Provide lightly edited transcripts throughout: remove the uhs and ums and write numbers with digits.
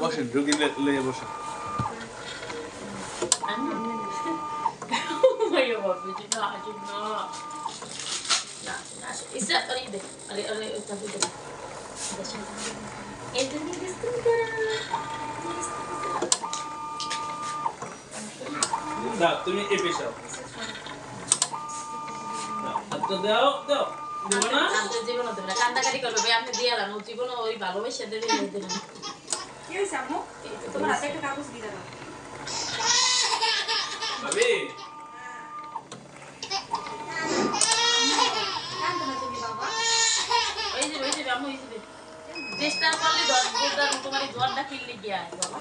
বসেন রুগী লইয়া বসেন দাও তুমি এই পেশা হাতটা দাও দাও দেব না আমি জীবন দেব না কান্দাকারি করবে ভাই আপনি দিয়ে আলাম জীবন ওই ভালোবাসা দেবে দেব না কি হইছে আম্মু তোমার হাতে একটা কাগজ দিয়ে দাও ভাবি কান্দো না তুমি বাবা ওই যে আম্মু এই যে চেষ্টা করলে 10 বছর তোমার জ্বরটা কিনলে গিয়া বাবা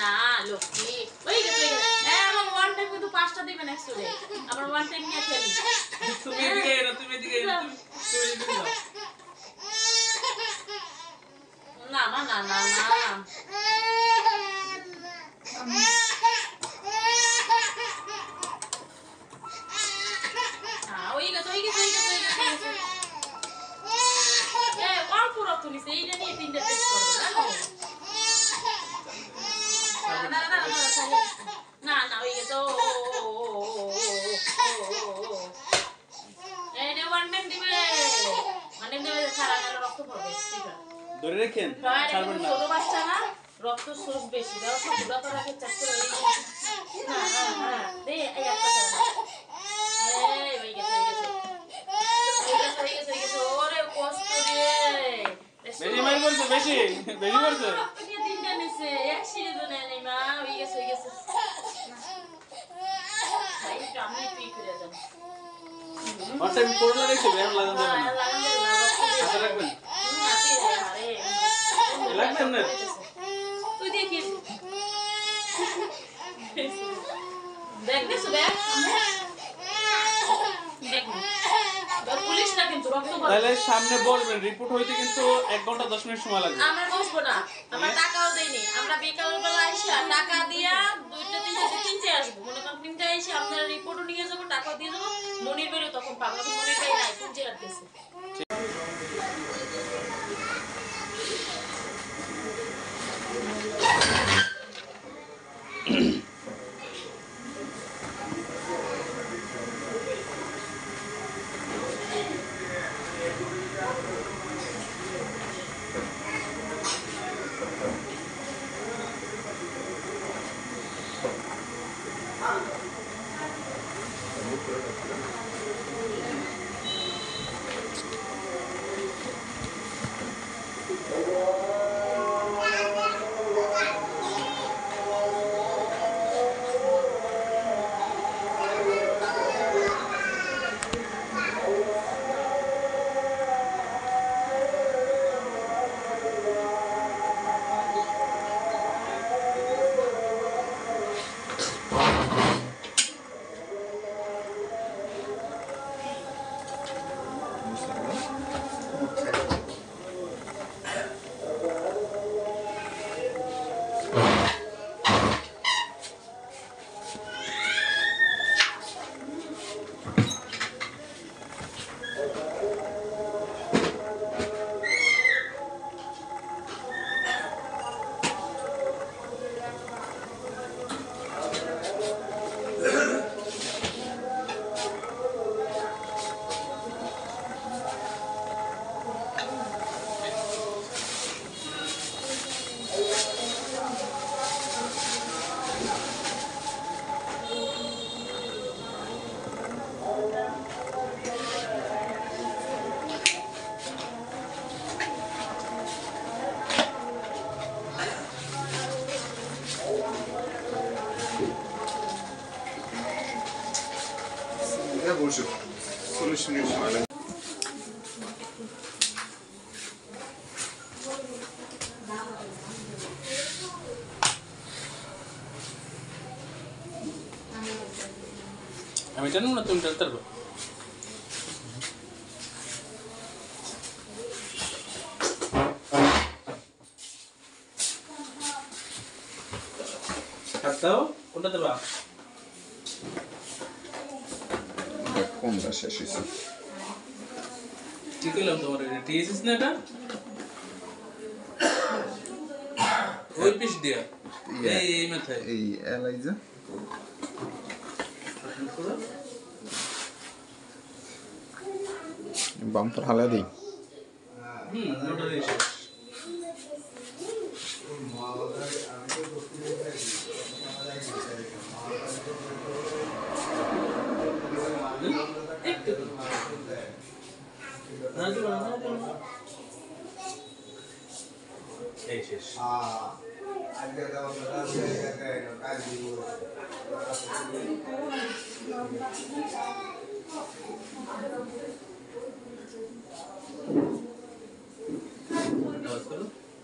না লক্ষ্মী ওই গেছে আমার ওয়ান টাইম কিন্তু 5টা দিবেন একচুয়ালি আমার ওয়ান টাইম নিয়ে খেলি তুমি এদিকে এনো তুমি এদিকে এনো তুমি এদিকে যাও না ওই গেছে অল্প রক্ত নিছে এইটা নিয়ে 3টা টেস্ট করবো না ওই গেছে এইটা ওয়ান টাইম দিবে সারা গেল রক্ত পড়বে ধরে রাখেন ছাড়বেন না ছোট বাচ্চা না রক্ত সোর্স বেশি দাও পুরো তো রাখে চেক করে না দে এই একটা এই ওই গেছে ওরে কষ্ট রে বেশি মার করছে বেশি করছে তিনটা নিছে এক সিঁড়ি তো নেই মা ওই গেছে এইটা আমি ঠিক করে যাব আর টাইম পড় লাগাইছে ব্যায়াম লাগান দেবেন না হাতে রাখবেন লাগবেন না তুই দেখিস দেখছিস ব্যাগ পুলিশ না কিন্তু রক্ত পড়ে তাহলে সামনে বলবেন রিপোর্ট হইতে কিন্তু 1 ঘন্টা 10 মিনিট সময় লাগবে আমরা বসবো না আমরা টাকাও দেইনি আমরা বিকাল বেলা আইসা টাকা দিয়া 2টা 3টে আসবো মনে করেন 3টে এসে আপনারা রিপোর্টও নিয়ে যাবো টাকা দিয়ে যাবো মনির বেরো তখন পাবো মনির ভাই নাই 3টে রাখতেছে বসে সলিউশনের সময় লাগে আমি জানি না তুমি জানতে পারবে দাও কোনটা দেবা কমটা শেষ হয়েছে। কি করলাম তোমার টিএসএস না এটা ওই পিস দিয়া এই মাথায় এই এলাইজা বাম্পার হালা দিই। নোটারি শেষ এই শেষ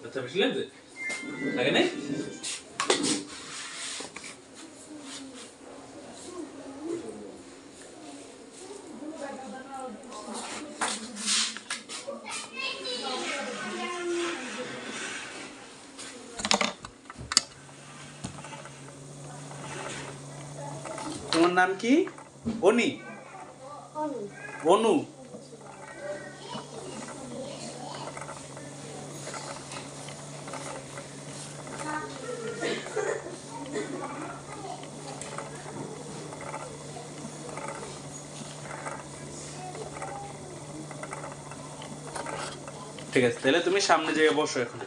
আচ্ছা বেশি লাগছে লাগে নাই তোমার নাম কি অনি অনু ঠিক আছে তাহলে তুমি সামনে যেয়ে বসো এখন